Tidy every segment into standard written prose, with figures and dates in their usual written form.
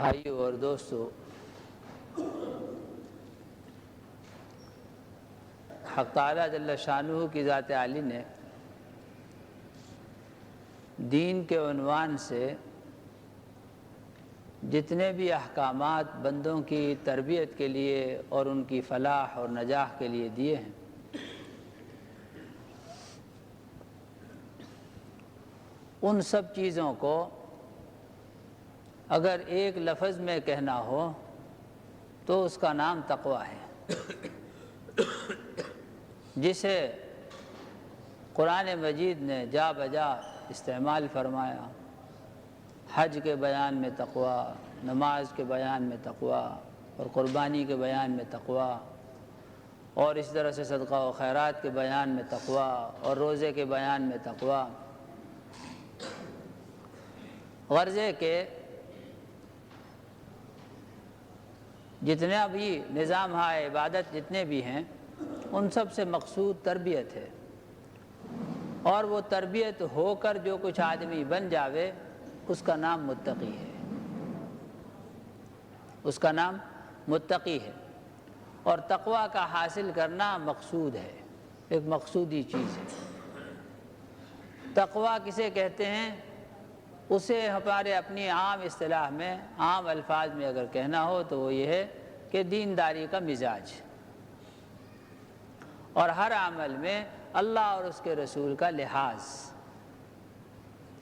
بھائیوں اور دوستو، حق تعالیٰ جل شانہ کی ذات عالی نے دین کے عنوان سے جتنے بھی احکامات بندوں کی تربیت کے لیے اور ان کی فلاح اور نجاح کے لیے دیے ہیں، ان سب چیزوں کو اگر ایک لفظ میں کہنا ہو تو اس کا نام تقویٰ ہے، جسے قرآن مجید نے جا بجا استعمال فرمایا۔ حج کے بیان میں تقویٰ، نماز کے بیان میں تقویٰ، اور قربانی کے بیان میں تقویٰ، اور اس طرح سے صدقہ و خیرات کے بیان میں تقویٰ، اور روزے کے بیان میں تقویٰ۔ غرض ہے کہ جتنا بھی نظام ہے عبادت جتنے بھی ہیں، ان سب سے مقصود تربیت ہے، اور وہ تربیت ہو کر جو کچھ آدمی بن جاوے اس کا نام متقی ہے، اس کا نام متقی ہے۔ اور تقویٰ کا حاصل کرنا مقصود ہے، ایک مقصودی چیز ہے۔ تقویٰ کسے کہتے ہیں؟ اسے ہمارے اپنی عام اصطلاح میں، عام الفاظ میں اگر کہنا ہو تو وہ یہ ہے کہ دینداری کا مزاج، اور ہر عمل میں اللہ اور اس کے رسول کا لحاظ۔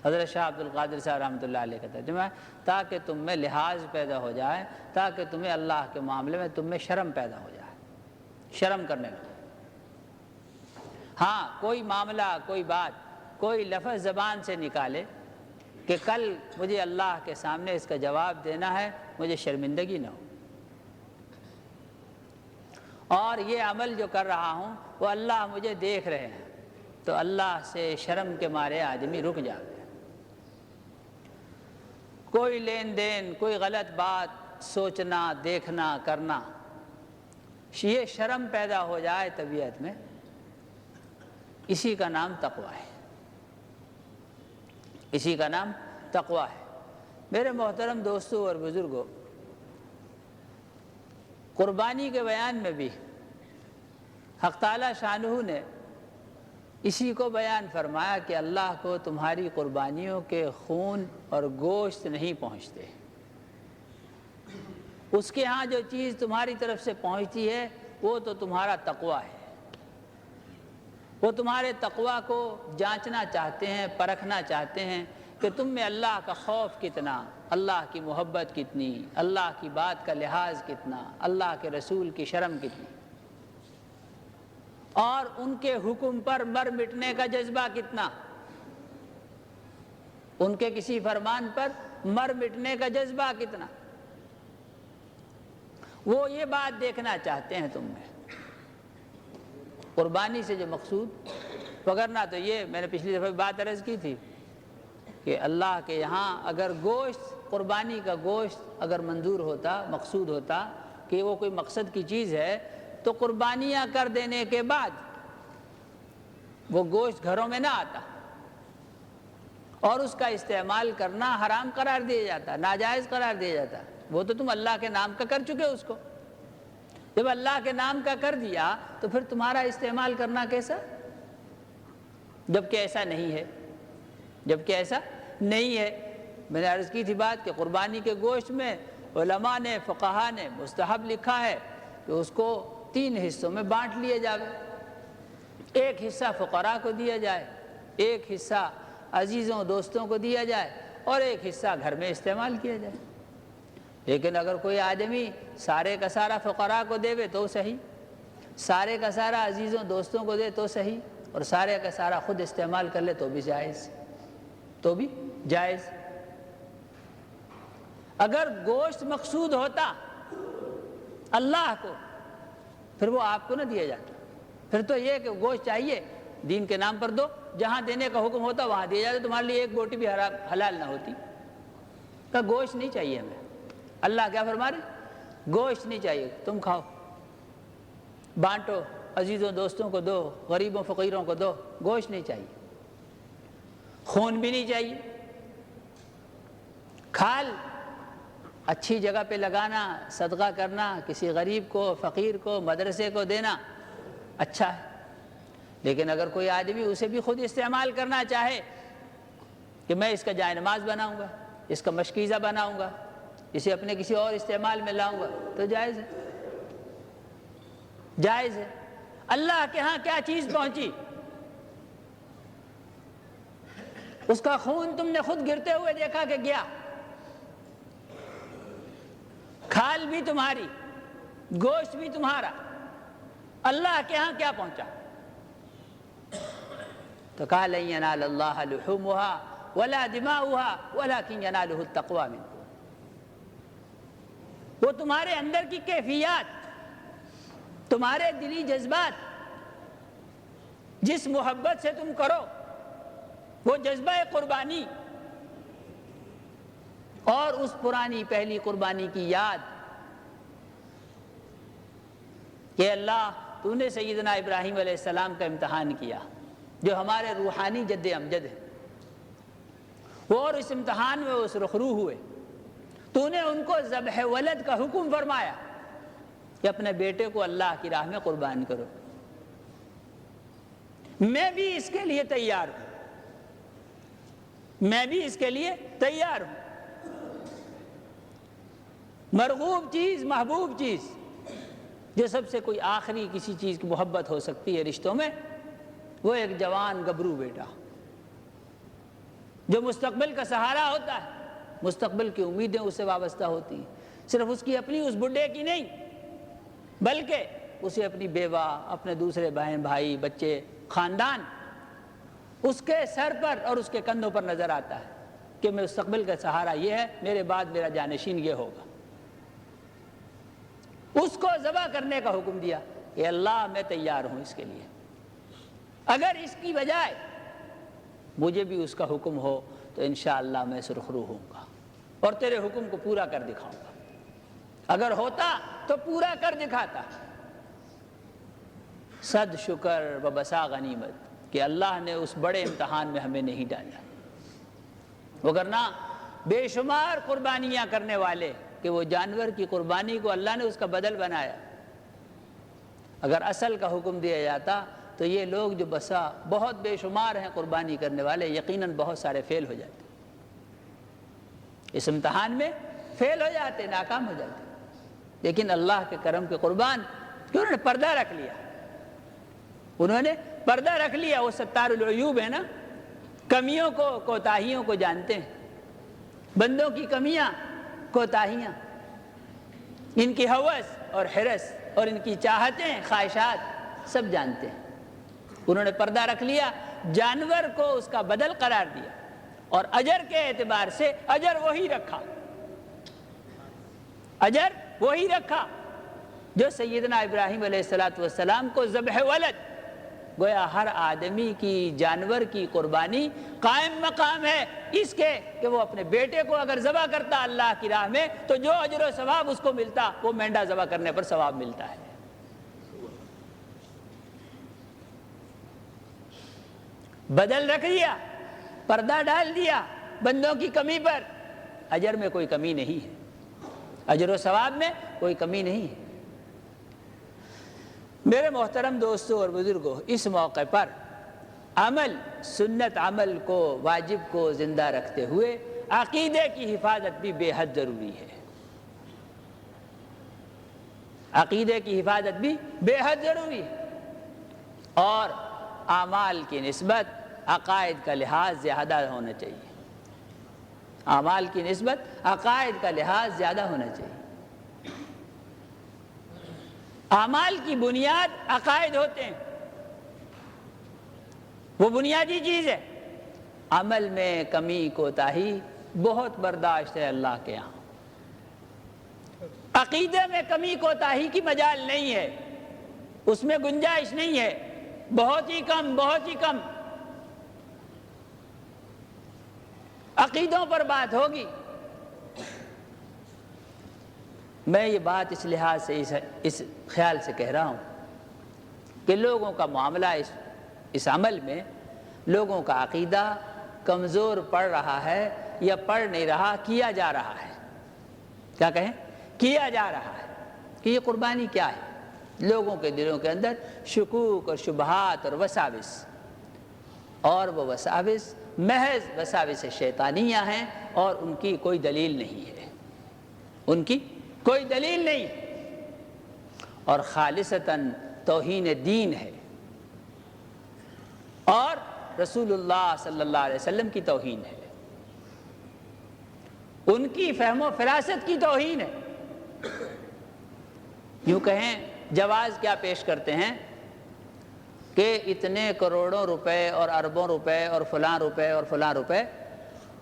حضرت شاہ عبد القادر صاحب رحمۃ اللہ علیہ کا ترجمہ ہے، تاکہ تم میں لحاظ پیدا ہو جائے، تاکہ تمہیں اللہ کے معاملے میں تم میں شرم پیدا ہو جائے، شرم کرنے لگو۔ ہاں، کوئی معاملہ، کوئی بات، کوئی لفظ زبان سے نکالے کہ کل مجھے اللہ کے سامنے اس کا جواب دینا ہے، مجھے شرمندگی نہ ہو، اور یہ عمل جو کر رہا ہوں وہ اللہ مجھے دیکھ رہے ہیں، تو اللہ سے شرم کے مارے آدمی رک جاتا ہے۔ کوئی لین دین، کوئی غلط بات سوچنا، دیکھنا، کرنا، یہ شرم پیدا ہو جائے طبیعت میں، اسی کا نام تقویٰ ہے، اسی کا نام تقویٰ ہے۔ میرے محترم دوستوں اور بزرگوں، قربانی کے بیان میں بھی حق تعالیٰ شانہ نے اسی کو بیان فرمایا کہ اللہ کو تمہاری قربانیوں کے خون اور گوشت نہیں پہنچتے، اس کے ہاں جو چیز تمہاری طرف سے پہنچتی ہے وہ تو تمہارا تقویٰ ہے۔ وہ تمہارے تقویٰ کو جانچنا چاہتے ہیں، پرکھنا چاہتے ہیں کہ تم میں اللہ کا خوف کتنا، اللہ کی محبت کتنی، اللہ کی بات کا لحاظ کتنا، اللہ کے رسول کی شرم کتنی، اور ان کے حکم پر مر مٹنے کا جذبہ کتنا، ان کے کسی فرمان پر مر مٹنے کا جذبہ کتنا، وہ یہ بات دیکھنا چاہتے ہیں تم میں۔ قربانی سے جو مقصود پکڑنا، تو یہ میں نے پچھلی دفعہ بات عرض کی تھی کہ اللہ کے یہاں اگر گوشت، قربانی کا گوشت اگر منظور ہوتا، مقصود ہوتا کہ وہ کوئی مقصد کی چیز ہے، تو قربانیاں کر دینے کے بعد وہ گوشت گھروں میں نہ آتا، اور اس کا استعمال کرنا حرام قرار دیا جاتا، ناجائز قرار دیا جاتا۔ وہ تو تم اللہ کے نام کا کر چکے اس کو، جب اللہ کے نام کا کر دیا تو پھر تمہارا استعمال کرنا کیسا؟ جبکہ ایسا نہیں ہے، جبکہ ایسا نہیں ہے۔ میں نے عرض کی تھی بات کہ قربانی کے گوشت میں علماء نے، فقہا نے مستحب لکھا ہے کہ اس کو 3 حصوں میں بانٹ لیے جائے، ایک حصہ فقراء کو دیا جائے، ایک حصہ عزیزوں دوستوں کو دیا جائے، اور ایک حصہ گھر میں استعمال کیا جائے۔ لیکن اگر کوئی آدمی سارے کا سارا فقراء کو دے تو صحیح، سارے کا سارا عزیزوں دوستوں کو دے تو صحیح، اور سارے کا سارا خود استعمال کر لے تو بھی جائز، تو بھی جائز۔ اگر گوشت مقصود ہوتا اللہ کو، پھر وہ آپ کو نہ دیا جاتا، پھر تو یہ کہ گوشت چاہیے دین کے نام پر دو، جہاں دینے کا حکم ہوتا وہاں دیا جاتا، تمہارے لیے ایک بوٹی بھی حلال نہ ہوتی، کہ گوشت نہیں چاہیے ہمیں۔ اللہ کیا فرما رہے؟ گوشت نہیں چاہیے، تم کھاؤ، بانٹو، عزیزوں دوستوں کو دو، غریبوں فقیروں کو دو، گوشت نہیں چاہیے، خون بھی نہیں چاہیے۔ کھال اچھی جگہ پہ لگانا، صدقہ کرنا، کسی غریب کو، فقیر کو، مدرسے کو دینا اچھا ہے۔ لیکن اگر کوئی آدمی اسے بھی خود استعمال کرنا چاہے کہ میں اس کا جائے نماز بناؤں گا، اس کا مشکیزہ بناؤں گا، اسے اپنے کسی اور استعمال میں لاؤں گا، تو جائز ہے، جائز ہے۔ اللہ کے ہاں کیا چیز پہنچی؟ اس کا خون تم نے خود گرتے ہوئے دیکھا کہ گیا، کھال بھی تمہاری، گوشت بھی تمہارا، اللہ کے ہاں کیا پہنچا؟ تو کہا لن ینال اللہ لحومها ولا دماؤها ولکن ینالہ التقوی منکم۔ وہ تمہارے اندر کی کیفیات، تمہارے دلی جذبات، جس محبت سے تم کرو، وہ جذبہ قربانی اور اس پرانی پہلی قربانی کی یاد کہ اللہ تو نے سیدنا ابراہیم علیہ السلام کا امتحان کیا، جو ہمارے روحانی جد امجد ہیں، وہ اور اس امتحان میں اس رخرو ہوئے، تو نے ان کو ذبح ولد کا حکم فرمایا کہ اپنے بیٹے کو اللہ کی راہ میں قربان کرو۔ میں بھی اس کے لیے تیار ہوں، میں بھی اس کے لیے تیار ہوں۔ مرغوب چیز، محبوب چیز، جو سب سے کوئی آخری کسی چیز کی محبت ہو سکتی ہے رشتوں میں، وہ ایک جوان گبرو بیٹا جو مستقبل کا سہارا ہوتا ہے، مستقبل کی امیدیں اس سے وابستہ ہوتی ہیں، صرف اس کی اپنی اس بڈھے کی نہیں، بلکہ اسے اپنی بیوہ، اپنے دوسرے بہن بھائی، بچے، خاندان اس کے سر پر اور اس کے کندھوں پر نظر آتا ہے کہ مستقبل کا سہارا یہ ہے، میرے بعد میرا جانشین یہ ہوگا۔ اس کو ذبح کرنے کا حکم دیا کہ اللہ میں تیار ہوں اس کے لیے، اگر اس کی بجائے مجھے بھی اس کا حکم ہو تو انشاءاللہ میں سرخرو ہوں گا اور تیرے حکم کو پورا کر دکھاؤں گا، اگر ہوتا تو پورا کر دکھاتا۔ صد شکر و بسا غنیمت کہ اللہ نے اس بڑے امتحان میں ہمیں نہیں ڈالا، وگرنہ بے شمار قربانیاں کرنے والے کہ وہ جانور کی قربانی کو اللہ نے اس کا بدل بنایا، اگر اصل کا حکم دیا جاتا تو یہ لوگ جو بہت بے شمار ہیں قربانی کرنے والے، یقیناً بہت سارے فیل ہو جاتے، اس امتحان میں فیل ہو جاتے، ناکام ہو جاتے۔ لیکن اللہ کے کرم کے قربان کہ انہوں نے پردہ رکھ لیا، انہوں نے پردہ رکھ لیا۔ وہ ستار العیوب ہے نا، کمیوں کو، کوتاہیوں کو جانتے ہیں، بندوں کی کمیاں، کوتاہیاں، ان کی ہوس اور حرص اور ان کی چاہتیں، خواہشات سب جانتے ہیں۔ انہوں نے پردہ رکھ لیا، جانور کو اس کا بدل قرار دیا، اور اجر کے اعتبار سے اجر وہی رکھا، اجر وہی رکھا جو سیدنا ابراہیم علیہ السلام کو ذبح ولد، گویا ہر آدمی کی جانور کی قربانی قائم مقام ہے اس کے کہ وہ اپنے بیٹے کو اگر ذبح کرتا اللہ کی راہ میں تو جو اجر و ثواب اس کو ملتا وہ مینڈا ذبح کرنے پر ثواب ملتا ہے۔ بدل رکھ دیا، پردہ ڈال دیا بندوں کی کمی پر، اجر میں کوئی کمی نہیں ہے، اجر و ثواب میں کوئی کمی نہیں ہے۔ میرے محترم دوستوں اور بزرگوں، اس موقع پر عمل، سنت عمل کو، واجب کو زندہ رکھتے ہوئے عقیدے کی حفاظت بھی بے حد ضروری ہے، عقیدے کی حفاظت بھی بے حد ضروری ہے، اور اعمال کی نسبت عقائد کا لحاظ زیادہ ہونا چاہیے، اعمال کی نسبت عقائد کا لحاظ زیادہ ہونا چاہیے۔ اعمال کی بنیاد عقائد ہوتے ہیں، وہ بنیادی چیز ہے، عمل میں کمی کوتاہی بہت برداشت ہے اللہ کے یہاں، عقیدے میں کمی کوتاہی کی مجال نہیں ہے، اس میں گنجائش نہیں ہے، بہت ہی کم، بہت ہی کم عقیدوں پر بات ہوگی۔ میں یہ بات اس لحاظ سے اس خیال سے کہہ رہا ہوں کہ لوگوں کا معاملہ اس عمل میں، لوگوں کا عقیدہ کمزور پڑ رہا ہے یا پڑ نہیں رہا، کیا جا رہا ہے۔ کیا کہیں کیا جا رہا ہے کہ یہ قربانی کیا ہے۔ لوگوں کے دلوں کے اندر شکوک اور شبہات اور وساوس، اور وہ وساوس محض وساوس شیطانیہ ہیں، اور ان کی کوئی دلیل نہیں ہے، ان کی کوئی دلیل نہیں، اور خالصتاً توہین دین ہے، اور رسول اللہ صلی اللہ علیہ وسلم کی توہین ہے، ان کی فہم و فراست کی توہین ہے۔ یوں کہیں جواز کیا پیش کرتے ہیں کہ اتنے کروڑوں روپے اور اربوں روپے اور فلاں روپے اور فلاں روپے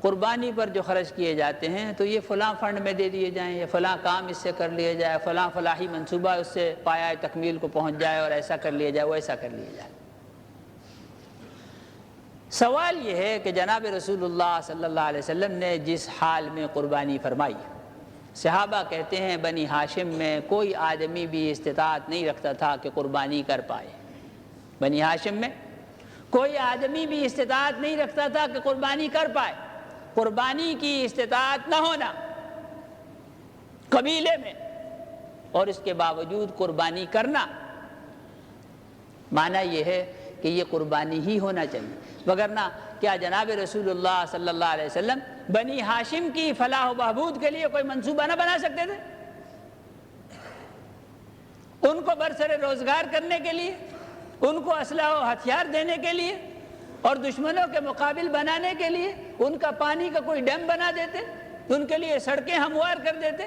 قربانی پر جو خرچ کیے جاتے ہیں تو یہ فلاں فنڈ میں دے دیے جائیں، یا فلاں کام اس سے کر لیا جائے، فلاں فلاحی منصوبہ اس سے پایہ تکمیل کو پہنچ جائے، اور ایسا کر لیا جائے، وہ ایسا کر لیا جائے۔ سوال یہ ہے کہ جناب رسول اللہ صلی اللہ علیہ وسلم نے جس حال میں قربانی فرمائی، صحابہ کہتے ہیں بنی ہاشم میں کوئی آدمی بھی استطاعت نہیں رکھتا تھا کہ قربانی کر پائے، بنی ہاشم میں کوئی آدمی بھی استطاعت نہیں رکھتا تھا کہ قربانی کر پائے۔ قربانی کی استطاعت نہ ہونا قبیلے میں، اور اس کے باوجود قربانی کرنا، معنی یہ ہے کہ یہ قربانی ہی ہونا چاہیے، وگرنہ کیا جناب رسول اللہ صلی اللہ علیہ وسلم بنی ہاشم کی فلاح و بہبود کے لیے کوئی منصوبہ نہ بنا سکتے تھے؟ ان کو برسر روزگار کرنے کے لیے، ان کو اسلحہ و ہتھیار دینے کے لیے، اور دشمنوں کے مقابل بنانے کے لیے ان کا پانی کا کوئی ڈیم بنا دیتے، ان کے لیے سڑکیں ہموار کر دیتے،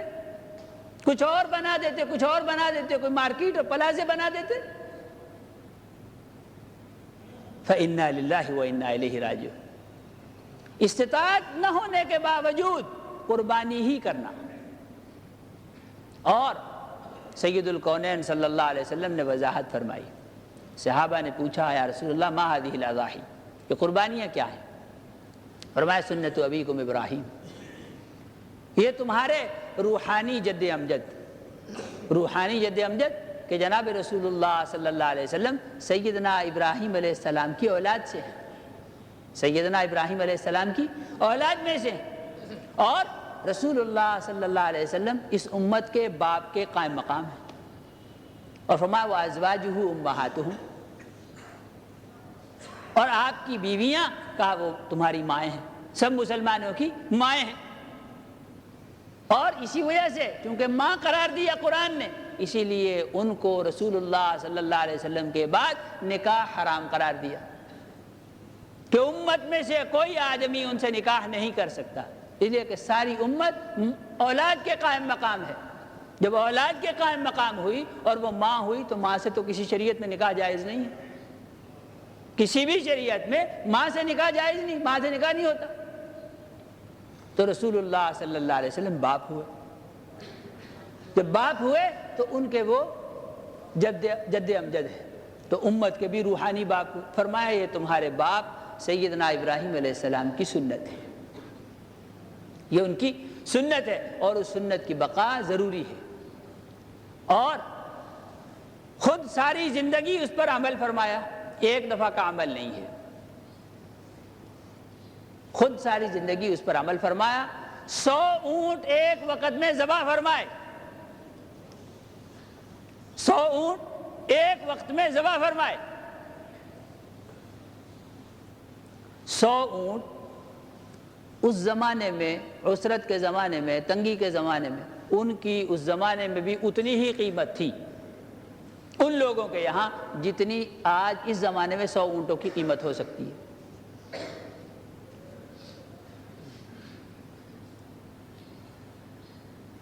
کچھ اور بنا دیتے، کچھ اور بنا دیتے، کوئی مارکیٹ اور پلازے بنا دیتے۔ فَإِنَّا لِلَّهِ وَإِنَّا إِلَيْهِ رَاجِعُونَ۔ استطاعت نہ ہونے کے باوجود قربانی ہی کرنا۔ اور سید الکونین صلی اللہ علیہ وسلم نے وضاحت فرمائی، صحابہ نے پوچھا یا رسول اللہ ما هذه الأضاحی، یہ قربانیاں کیا ہیں؟ فرمایا سنت ابیکم ابراہیم، یہ تمہارے روحانی جد امجد، روحانی جد امجد کہ جناب رسول اللہ صلی اللہ علیہ وسلم سیدنا ابراہیم علیہ السلام کی اولاد سے ہیں، سیدنا ابراہیم علیہ السلام کی اولاد میں سے ہیں، اور رسول اللہ صلی اللہ علیہ وسلم اس امت کے باپ کے قائم مقام ہیں۔ اور فرمایا وَأَزْوَاجُهُ أُمَّهَاتُهُمْ، اور آپ کی بیویاں، کہا وہ تمہاری مائیں ہیں، سب مسلمانوں کی مائیں ہیں، اور اسی وجہ سے چونکہ ماں قرار دیا قرآن نے، اسی لیے ان کو رسول اللہ صلی اللہ علیہ وسلم کے بعد نکاح حرام قرار دیا کہ امت میں سے کوئی آدمی ان سے نکاح نہیں کر سکتا، اس لیے کہ ساری امت اولاد کے قائم مقام ہے۔ جب اولاد کے قائم مقام ہوئی اور وہ ماں ہوئی تو ماں سے تو کسی شریعت میں نکاح جائز نہیں ہے، کسی بھی شریعت میں ماں سے نکاح جائز نہیں، ماں سے نکاح نہیں ہوتا۔ تو رسول اللہ صلی اللہ علیہ وسلم باپ ہوئے، جب باپ ہوئے تو ان کے وہ جد امجد ہے، تو امت کے بھی روحانی باپ ہوئے۔ فرمایا یہ تمہارے باپ سیدنا ابراہیم علیہ السلام کی سنت ہے، یہ ان کی سنت ہے، اور اس سنت کی بقا ضروری ہے، اور خود ساری زندگی اس پر عمل فرمایا، ایک دفعہ کا عمل نہیں ہے، خود ساری زندگی اس پر عمل فرمایا۔ 100 اونٹ ایک وقت میں ذبح فرمائے، 100 اونٹ ایک وقت میں ذبح فرمائے۔ 100 اونٹ اس زمانے میں، عسرت کے زمانے میں، تنگی کے زمانے میں، ان کی اس زمانے میں بھی اتنی ہی قیمت تھی ان لوگوں کے یہاں جتنی آج اس زمانے میں 100 اونٹوں کی قیمت ہو سکتی ہے۔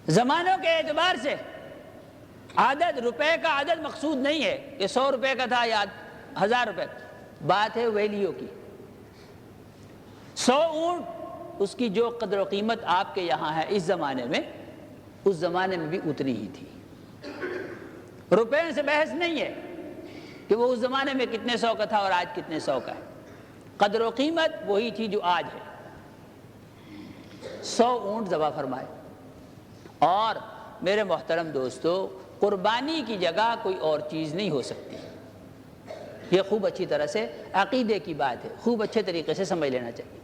زمانوں کے اعتبار سے عدد، روپے کا عدد مقصود نہیں ہے کہ 100 روپے کا تھا یا 1000 روپے کا، بات ہے ویلیو کی۔ 100 اونٹ اس کی جو قدر و قیمت آپ کے یہاں ہے اس زمانے میں، اس زمانے میں بھی اتنی ہی تھی۔ روپے سے بحث نہیں ہے کہ وہ اس زمانے میں کتنے 100 کا تھا اور آج کتنے 100 کا ہے، قدر و قیمت وہی تھی جو آج ہے۔ 100 اونٹ ذبح فرمائے۔ اور میرے محترم دوستو، قربانی کی جگہ کوئی اور چیز نہیں ہو سکتی، یہ خوب اچھی طرح سے عقیدے کی بات ہے، خوب اچھے طریقے سے سمجھ لینا چاہیے۔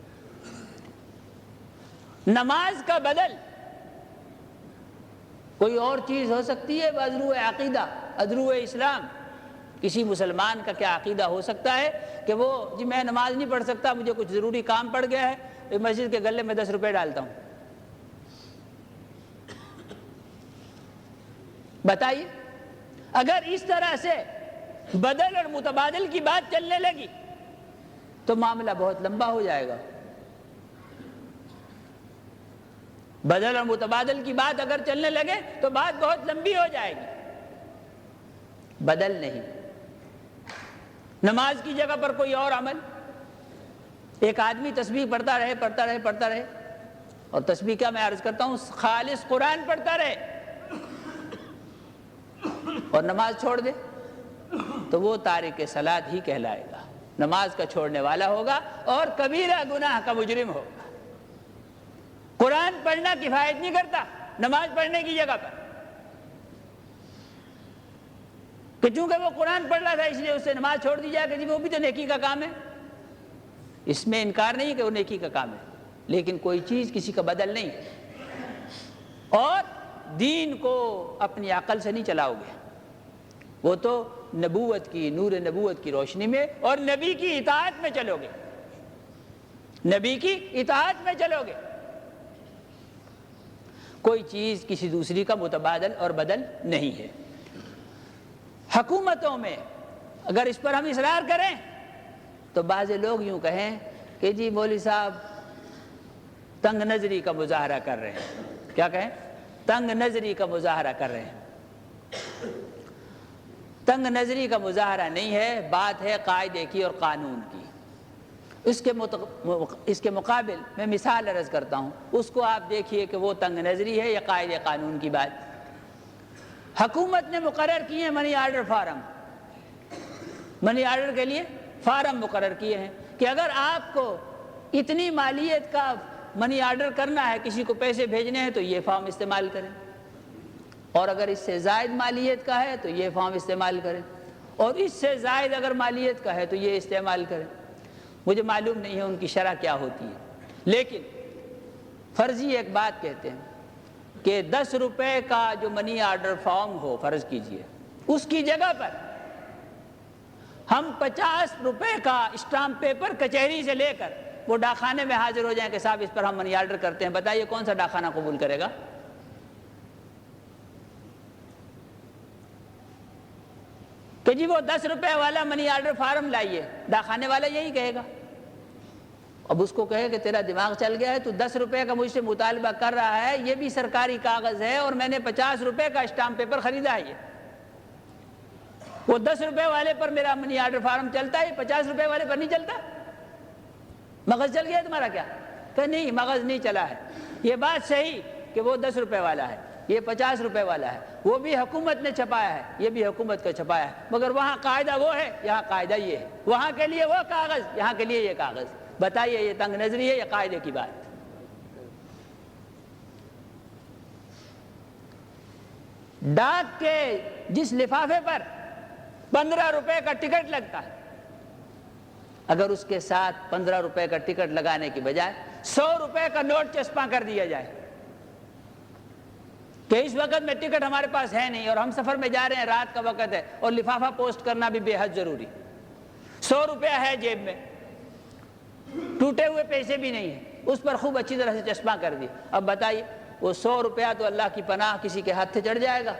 نماز کا بدل کوئی اور چیز ہو سکتی ہے ازرو عقیدہ، ازرو اسلام؟ کسی مسلمان کا کیا عقیدہ ہو سکتا ہے کہ وہ جی میں نماز نہیں پڑھ سکتا، مجھے کچھ ضروری کام پڑ گیا ہے، مسجد کے گلے میں 10 روپے ڈالتا ہوں؟ بتائیے، اگر اس طرح سے بدل اور متبادل کی بات چلنے لگی تو معاملہ بہت لمبا ہو جائے گا۔ بدل اور متبادل کی بات اگر چلنے لگے تو بات بہت لمبی ہو جائے گی۔ بدل نہیں، نماز کی جگہ پر کوئی اور عمل۔ ایک آدمی تسبیح پڑھتا رہے اور تسبیح کیا، میں عرض کرتا ہوں خالص قرآن پڑھتا رہے اور نماز چھوڑ دے تو وہ تارک صلاۃ ہی کہلائے گا، نماز کا چھوڑنے والا ہوگا اور کبیرہ گناہ کا مجرم ہوگا۔ قرآن پڑھنا کفایت نہیں کرتا نماز پڑھنے کی جگہ پر، کہ چونکہ وہ قرآن پڑھ رہا تھا اس لیے اس سے نماز چھوڑ دی جائے کہ جی وہ بھی تو نیکی کا کام ہے۔ اس میں انکار نہیں کہ وہ نیکی کا کام ہے، لیکن کوئی چیز کسی کا بدل نہیں۔ اور دین کو اپنی عقل سے نہیں چلاؤ گے، وہ تو نبوت کی، نور نبوت کی روشنی میں اور نبی کی اطاعت میں چلو گے، نبی کی اطاعت میں چلو گے۔ کوئی چیز کسی دوسری کا متبادل اور بدل نہیں ہے۔ حکومتوں میں اگر اس پر ہم اصرار کریں تو بعض لوگ یوں کہیں کہ جی مولوی صاحب تنگ نظری کا مظاہرہ کر رہے ہیں۔ کیا کہیں؟ تنگ نظری کا مظاہرہ کر رہے ہیں۔ تنگ نظری کا مظاہرہ نہیں ہے، بات ہے قاعدے کی اور قانون کی۔ اس کے مقابل میں مثال عرض کرتا ہوں، اس کو آپ دیکھیے کہ وہ تنگ نظری ہے یا قاعدے قانون کی بات۔ حکومت نے مقرر کیے ہیں منی آرڈر فارم، منی آرڈر کے لیے فارم مقرر کیے ہیں کہ اگر آپ کو اتنی مالیت کا منی آرڈر کرنا ہے، کسی کو پیسے بھیجنے ہیں تو یہ فارم استعمال کریں، اور اگر اس سے زائد مالیت کا ہے تو یہ فارم استعمال کریں، اور اس سے زائد اگر مالیت کا ہے تو یہ استعمال کریں۔ مجھے معلوم نہیں ہے ان کی شرح کیا ہوتی ہے، لیکن فرضی ایک بات کہتے ہیں کہ 10 روپے کا جو منی آرڈر فارم ہو، فرض کیجئے اس کی جگہ پر ہم 50 روپے کا اسٹامپ پیپر کچہری سے لے کر وہ ڈاکخانے میں حاضر ہو جائیں کہ صاحب اس پر ہم منی آرڈر کرتے ہیں، بتائیے کون سا ڈاکخانہ قبول کرے گا؟ کہ جی وہ 10 روپے والا منی آرڈر فارم لائیے، ڈاکخانے والا یہی کہے گا۔ اب اس کو کہے کہ تیرا دماغ چل گیا ہے، تو 10 روپے کا مجھ سے مطالبہ کر رہا ہے، یہ بھی سرکاری کاغذ ہے اور میں نے 50 روپے کا اسٹامپ پیپر خریدا ہے، یہ وہ 10 روپے والے پر میرا منی آرڈر فارم چلتا ہے، 50 روپے والے پر نہیں چلتا۔ مغز چل گیا تمہارا کیا؟ کہ نہیں مغز نہیں چلا ہے، یہ بات صحیح کہ وہ 10 روپے والا ہے، یہ 50 روپے والا ہے، وہ بھی حکومت نے چھپایا ہے، یہ بھی حکومت کا چھپایا ہے، مگر وہاں قاعدہ وہ ہے، یہاں قاعدہ یہ ہے، وہاں کے لیے وہ کاغذ، یہاں کے لیے یہ کاغذ۔ بتائیے یہ تنگ نظری ہے یا قاعدے کی بات؟ ڈاک کے جس لفافے پر 15 روپے کا ٹکٹ لگتا ہے، اگر اس کے ساتھ 15 روپے کا ٹکٹ لگانے کی بجائے 100 روپے کا نوٹ چسپاں کر دیا جائے کہ اس وقت میں ٹکٹ ہمارے پاس ہے نہیں اور ہم سفر میں جا رہے ہیں، رات کا وقت ہے اور لفافہ پوسٹ کرنا بھی بے حد ضروری، 100 روپیہ ہے جیب میں، ٹوٹے ہوئے پیسے بھی نہیں ہیں، اس پر خوب اچھی طرح سے چسپاں کر دی۔ اب بتائیے وہ 100 روپیہ تو اللہ کی پناہ کسی کے ہاتھ سے چڑھ جائے گا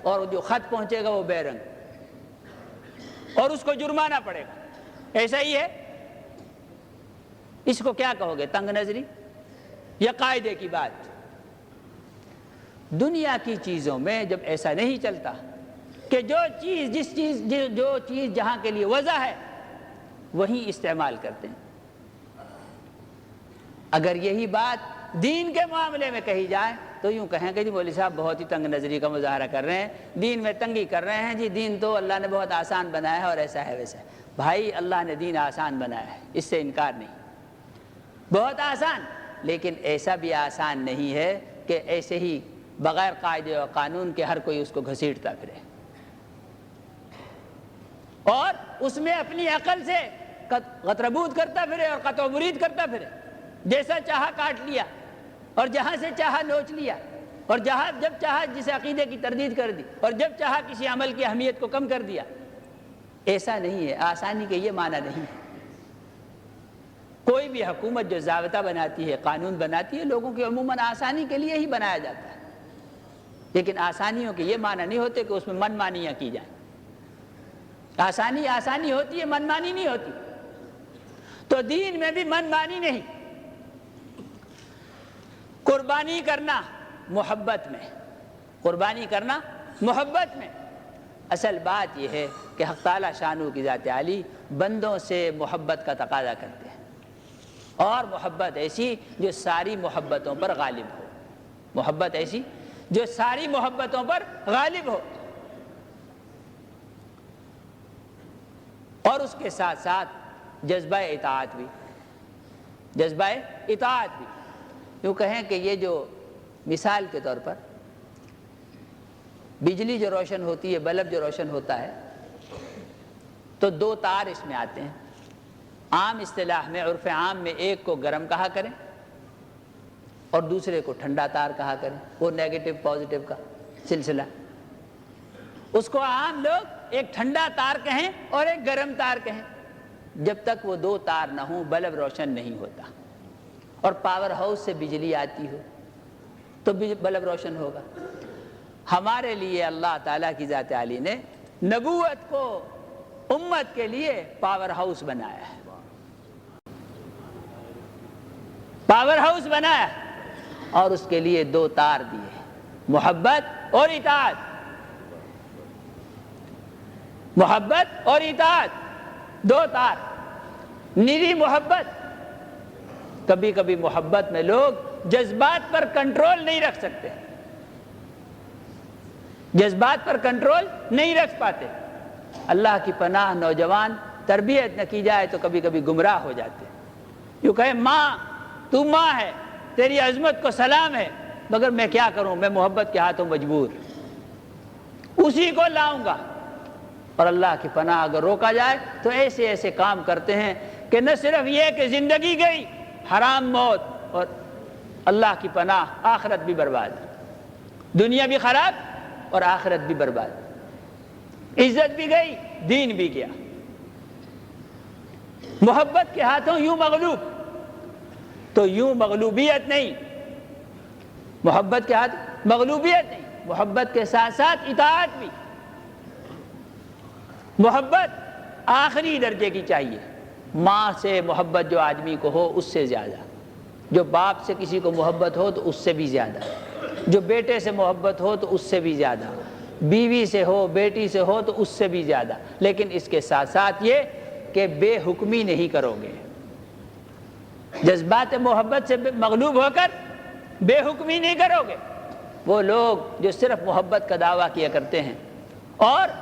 اور جو خط پہنچے گا وہ بے رنگ، اور اس کو جرمانہ پڑے گا۔ ایسا ہی ہے، اس کو کیا کہو گے؟ تنگ نظری یا قاعدے کی بات؟ دنیا کی چیزوں میں جب ایسا نہیں چلتا کہ جو چیز جہاں کے لیے وضع ہے وہیں استعمال کرتے ہیں، اگر یہی بات دین کے معاملے میں کہی جائے تو یوں کہیں کہ جی مولوی صاحب بہت ہی تنگ نظری کا مظاہرہ کر رہے ہیں، دین میں تنگی کر رہے ہیں، جی دین تو اللہ نے بہت آسان بنایا ہے اور ایسا ہے ویسا ہے۔ بھائی اللہ نے دین آسان بنایا ہے، اس سے انکار نہیں، بہت آسان، لیکن ایسا بھی آسان نہیں ہے کہ ایسے ہی بغیر قاعدے اور قانون کے ہر کوئی اس کو گھسیٹتا پھرے اور اس میں اپنی عقل سے قطربود کرتا پھرے اور قطع و برید کرتا پھرے، جیسا چاہا کاٹ لیا اور جہاں سے چاہا نوچ لیا۔ اور جب چاہا جس عقیدے کی تردید کر دی، اور جب چاہا کسی عمل کی اہمیت کو کم کر دیا۔ ایسا نہیں ہے، آسانی کے یہ معنی نہیں ہے۔ کوئی بھی حکومت جو ضابطہ بناتی ہے، قانون بناتی ہے، لوگوں کی عموماً آسانی کے لیے ہی بنایا جاتا ہے، لیکن آسانیوں کے یہ معنی نہیں ہوتے کہ اس میں من مانیاں کی جائیں۔ آسانی ہوتی ہے، من مانی نہیں ہوتی۔ تو دین میں بھی من مانی نہیں، قربانی کرنا محبت میں، قربانی کرنا محبت میں۔ اصل بات یہ ہے کہ حق تعالیٰ شانہ کی ذات عالی بندوں سے محبت کا تقاضا کرتے ہیں، اور محبت ایسی جو ساری محبتوں پر غالب ہو، محبت ایسی جو ساری محبتوں پر غالب ہو، اور اس کے ساتھ ساتھ جذبہ اطاعت بھی، جذبہ اطاعت بھی۔ یوں کہیں کہ یہ جو مثال کے طور پر بجلی جو روشن ہوتی ہے، بلب جو روشن ہوتا ہے، تو دو تار اس میں آتے ہیں۔ عام اصطلاح میں، عرف عام میں، ایک کو گرم کہا کریں اور دوسرے کو ٹھنڈا تار کہا کریں، وہ نیگیٹو پازیٹو کا سلسلہ۔ اس کو عام لوگ ایک ٹھنڈا تار کہیں اور ایک گرم تار کہیں۔ جب تک وہ دو تار نہ ہوں بلب روشن نہیں ہوتا، اور پاور ہاؤس سے بجلی آتی ہو تو بلب روشن ہوگا۔ ہمارے لیے اللہ تعالیٰ کی ذات عالی نے نبوت کو امت کے لیے پاور ہاؤس بنایا ہے، پاور ہاؤس بنایا اور اس کے لیے دو تار دیے، محبت اور اطاعت، محبت اور اطاعت، دو تار۔ نیری محبت، کبھی کبھی محبت میں لوگ جذبات پر کنٹرول نہیں رکھ سکتے، جذبات پر کنٹرول نہیں رکھ پاتے۔ اللہ کی پناہ، نوجوان تربیت نہ کی جائے تو کبھی کبھی گمراہ ہو جاتے۔ یوں کہے ماں تو ماں ہے، تیری عظمت کو سلام ہے، مگر میں کیا کروں، میں محبت کے ہاتھوں مجبور، اسی کو لاؤں گا۔ اور اللہ کی پناہ اگر روکا جائے تو ایسے ایسے کام کرتے ہیں کہ نہ صرف یہ کہ زندگی گئی، حرام موت، اور اللہ کی پناہ آخرت بھی برباد، دنیا بھی خراب اور آخرت بھی برباد، عزت بھی گئی، دین بھی گیا۔ محبت کے ہاتھوں یوں مغلوب، تو یوں مغلوبیت نہیں، محبت کے ہاتھ مغلوبیت نہیں، محبت کے ساتھ ساتھ اطاعت بھی۔ محبت آخری درجے کی چاہیے، ماں سے محبت جو آدمی کو ہو اس سے زیادہ، جو باپ سے کسی کو محبت ہو تو اس سے بھی زیادہ، جو بیٹے سے محبت ہو تو اس سے بھی زیادہ، بیوی سے ہو، بیٹی سے ہو تو اس سے بھی زیادہ۔ لیکن اس کے ساتھ ساتھ یہ کہ بے حکمی نہیں کرو گے، جذبات محبت سے مغلوب ہو کر بے حکمی نہیں کرو گے۔ وہ لوگ جو صرف محبت کا دعویٰ کیا کرتے ہیں اور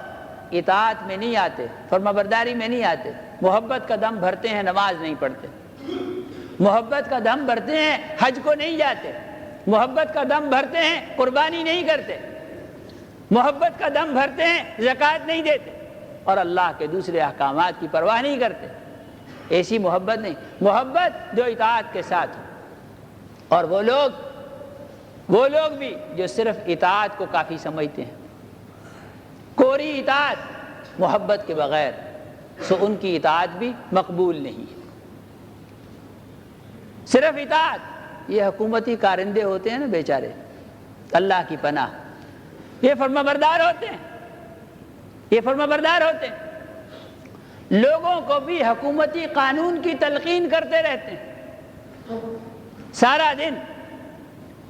اطاعت میں نہیں آتے، فرما برداری میں نہیں آتے، محبت کا دم بھرتے ہیں، نماز نہیں پڑھتے، محبت کا دم بھرتے ہیں، حج کو نہیں جاتے، محبت کا دم بھرتے ہیں، قربانی نہیں کرتے، محبت کا دم بھرتے ہیں، زکوٰۃ نہیں دیتے، اور اللہ کے دوسرے احکامات کی پرواہ نہیں کرتے۔ ایسی محبت نہیں، محبت جو اطاعت کے ساتھ ہو۔ اور وہ لوگ بھی جو صرف اطاعت کو کافی سمجھتے ہیں، کوری اطاعت محبت کے بغیر، سو ان کی اطاعت بھی مقبول نہیں ہے۔ صرف اطاعت، یہ حکومتی کارندے ہوتے ہیں نا بیچارے، اللہ کی پناہ، یہ فرما بردار ہوتے ہیں، یہ فرما بردار ہوتے ہیں، لوگوں کو بھی حکومتی قانون کی تلقین کرتے رہتے ہیں سارا دن۔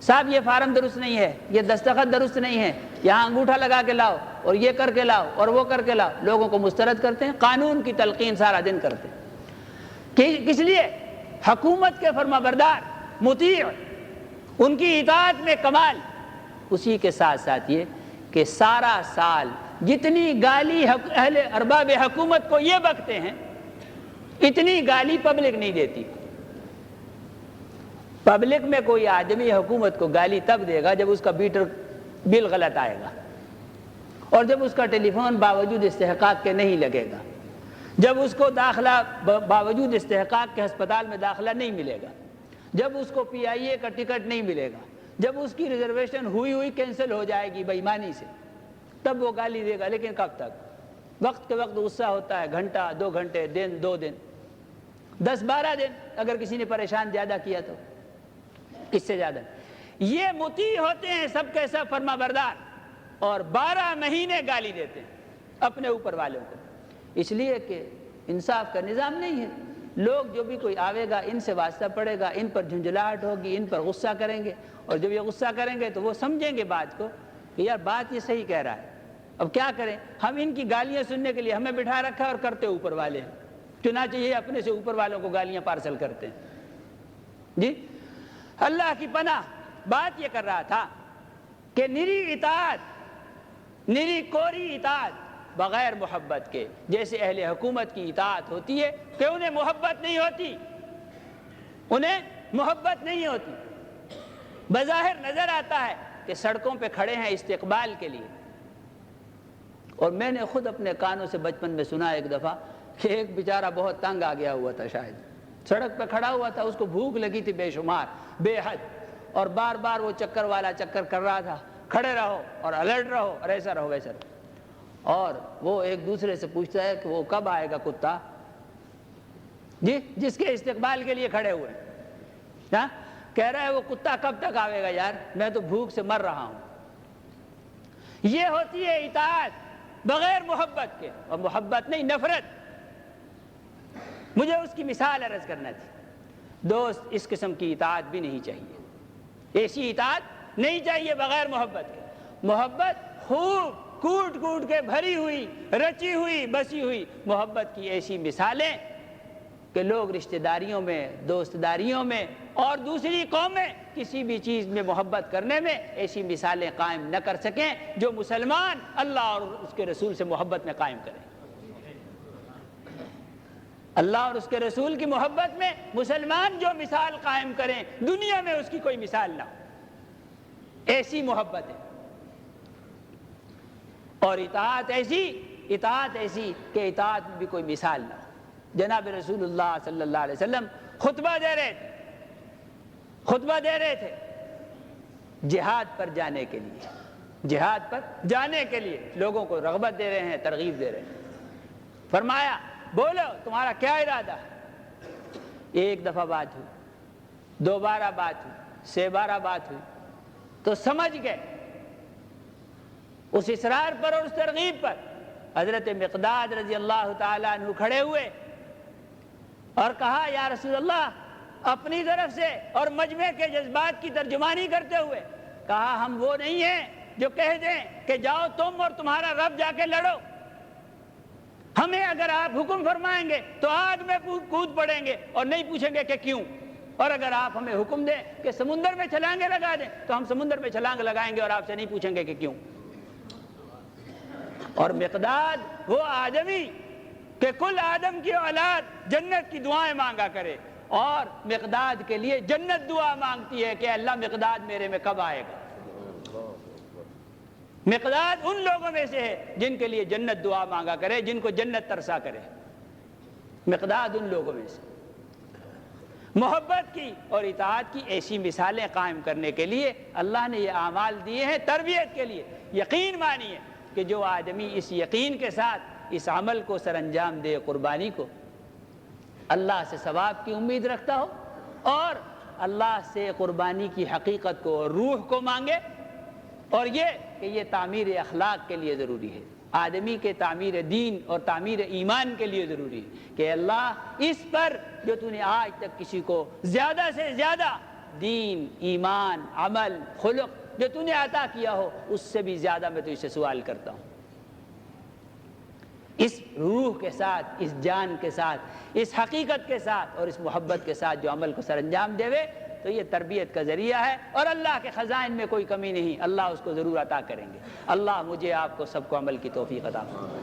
صاحب یہ فارم درست نہیں ہے، یہ دستخط درست نہیں ہے، یہاں انگوٹھا لگا کے لاؤ، اور یہ کر کے لاؤ، اور وہ کر کے لاؤ، لوگوں کو مسترد کرتے ہیں، قانون کی تلقین سارا دن کرتے ہیں۔ کس لیے؟ حکومت کے فرما بردار، مطیع، ان کی اطاعت میں کمال۔ اسی کے ساتھ ساتھ یہ کہ سارا سال جتنی گالی اہل ارباب حکومت کو یہ بکتے ہیں، اتنی گالی پبلک نہیں دیتی۔ پبلک میں کوئی آدمی حکومت کو گالی تب دے گا جب اس کا میٹر بل غلط آئے گا، اور جب اس کا ٹیلی فون باوجود استحقاق کے نہیں لگے گا، جب اس کو داخلہ باوجود استحقاق کے ہسپتال میں داخلہ نہیں ملے گا، جب اس کو PIA کا ٹکٹ نہیں ملے گا، جب اس کی ریزرویشن ہوئی کینسل ہو جائے گی بے ایمانی سے، تب وہ گالی دے گا، لیکن کب تک؟ وقت کے وقت غصہ ہوتا ہے، گھنٹہ 2 گھنٹے، دن 2 دن، 10-12 دن، اگر کسی نے پریشان زیادہ کیا تو اس سے زیادہ۔ یہ مطیع ہوتے ہیں سب کے سب فرما بردار، اور 12 مہینے گالی دیتے ہیں اپنے اوپر والوں کو، اس لیے کہ انصاف کا نظام نہیں ہے۔ لوگ جو بھی کوئی آوے گا ان سے واسطہ پڑے گا، ان پر جھنجھلاہٹ ہوگی، ان پر غصہ کریں گے، اور جب یہ غصہ کریں گے تو وہ سمجھیں گے بات کو کہ یار بات یہ صحیح کہہ رہا ہے، اب کیا کریں؟ ہم ان کی گالیاں سننے کے لیے ہمیں بٹھا رکھا اور کرتے اوپر والے ہیں، چنانچہ یہ اپنے سے اوپر والوں کو گالیاں پارسل کرتے ہیں۔ جی اللہ کی پناہ، بات یہ کر رہا تھا کہ نری اطاعت، نری کوری اطاعت بغیر محبت کے، جیسے اہل حکومت کی اطاعت ہوتی ہے کہ انہیں محبت نہیں ہوتی، انہیں محبت نہیں ہوتی۔ بظاہر نظر آتا ہے کہ سڑکوں پہ کھڑے ہیں استقبال کے لیے، اور میں نے خود اپنے کانوں سے بچپن میں سنا ایک دفعہ کہ ایک بیچارہ بہت تنگ آ گیا ہوا تھا، شاید سڑک پہ کھڑا ہوا تھا، اس کو بھوک لگی تھی بے شمار، بے حد، اور بار بار وہ چکر والا چکر کر رہا تھا، کھڑے رہو اور الرٹ رہو اور ایسا رہو ویسا رہو، اور وہ ایک دوسرے سے پوچھتا ہے کہ وہ کب آئے گا کتا، جی جس کے استقبال کے لیے کھڑے ہوئے ہیں، کہہ رہا ہے وہ کتا کب تک آئے گا یار، میں تو بھوک سے مر رہا ہوں۔ یہ ہوتی ہے اطاعت بغیر محبت کے، اور محبت نہیں نفرت۔ مجھے اس کی مثال عرض کرنا تھی۔ دوست، اس قسم کی اطاعت بھی نہیں چاہیے، ایسی اطاعت نہیں چاہیے بغیر محبت کے۔ محبت خوب کوٹ کوٹ کے بھری ہوئی، رچی ہوئی، بسی ہوئی محبت کی ایسی مثالیں کہ لوگ رشتہ داریوں میں، دوست داریوں میں اور دوسری قومیں کسی بھی چیز میں محبت کرنے میں ایسی مثالیں قائم نہ کر سکیں جو مسلمان اللہ اور اس کے رسول سے محبت میں قائم کریں۔ اللہ اور اس کے رسول کی محبت میں مسلمان جو مثال قائم کریں، دنیا میں اس کی کوئی مثال نہ ہو، ایسی محبت ہے۔ اور اطاعت ایسی کہ اطاعت میں بھی کوئی مثال نہ ہو۔ جناب رسول اللہ صلی اللہ علیہ وسلم خطبہ دے رہے تھے جہاد پر جانے کے لیے، جہاد پر جانے کے لیے لوگوں کو رغبت دے رہے ہیں، ترغیب دے رہے ہیں۔ فرمایا بولو تمہارا کیا ارادہ ہے؟ ایک دفعہ بات ہوئی، 2 بار بات ہوئی، 6 بار بات ہوئی تو سمجھ گئے اس اصرار پر اور اس ترغیب پر۔ حضرت مقداد رضی اللہ تعالیٰ عنہ کھڑے ہوئے اور کہا یا رسول اللہ، اپنی طرف سے اور مجمع کے جذبات کی ترجمانی کرتے ہوئے کہا ہم وہ نہیں ہیں جو کہہ دیں کہ جاؤ تم اور تمہارا رب جا کے لڑو، ہمیں اگر آپ حکم فرمائیں گے تو آگ میں کود پڑیں گے اور نہیں پوچھیں گے کہ کیوں، اور اگر آپ ہمیں حکم دیں کہ سمندر میں چھلانگیں لگا دیں تو ہم سمندر میں چھلانگ لگائیں گے اور آپ سے نہیں پوچھیں گے کہ کیوں۔ اور مقداد وہ آدمی کہ کل آدم کی اولاد جنت کی دعائیں مانگا کرے، اور مقداد کے لیے جنت دعا مانگتی ہے کہ اللہ مقداد میرے میں کب آئے گا۔ مقداد ان لوگوں میں سے ہے جن کے لیے جنت دعا مانگا کرے، جن کو جنت ترسا کرے، مقداد ان لوگوں میں سے۔ محبت کی اور اطاعت کی ایسی مثالیں قائم کرنے کے لیے اللہ نے یہ اعمال دیے ہیں، تربیت کے لیے۔ یقین مانیے کہ جو آدمی اس یقین کے ساتھ اس عمل کو سر انجام دے، قربانی کو، اللہ سے ثواب کی امید رکھتا ہو اور اللہ سے قربانی کی حقیقت کو اور روح کو مانگے، اور یہ کہ یہ تعمیر اخلاق کے لیے ضروری ہے، آدمی کے تعمیر دین اور تعمیر ایمان کے لیے ضروری ہے کہ اللہ اس پر جو تو نے آج تک کسی کو زیادہ سے زیادہ دین، ایمان، عمل، خلق جو تو نے عطا کیا ہو، اس سے بھی زیادہ میں تو اسے سوال کرتا ہوں۔ اس روح کے ساتھ، اس جان کے ساتھ، اس حقیقت کے ساتھ اور اس محبت کے ساتھ جو عمل کو سر انجام دے تو یہ تربیت کا ذریعہ ہے، اور اللہ کے خزائن میں کوئی کمی نہیں، اللہ اس کو ضرور عطا کریں گے۔ اللہ مجھے آپ کو سب کو عمل کی توفیق عطا فرمائے۔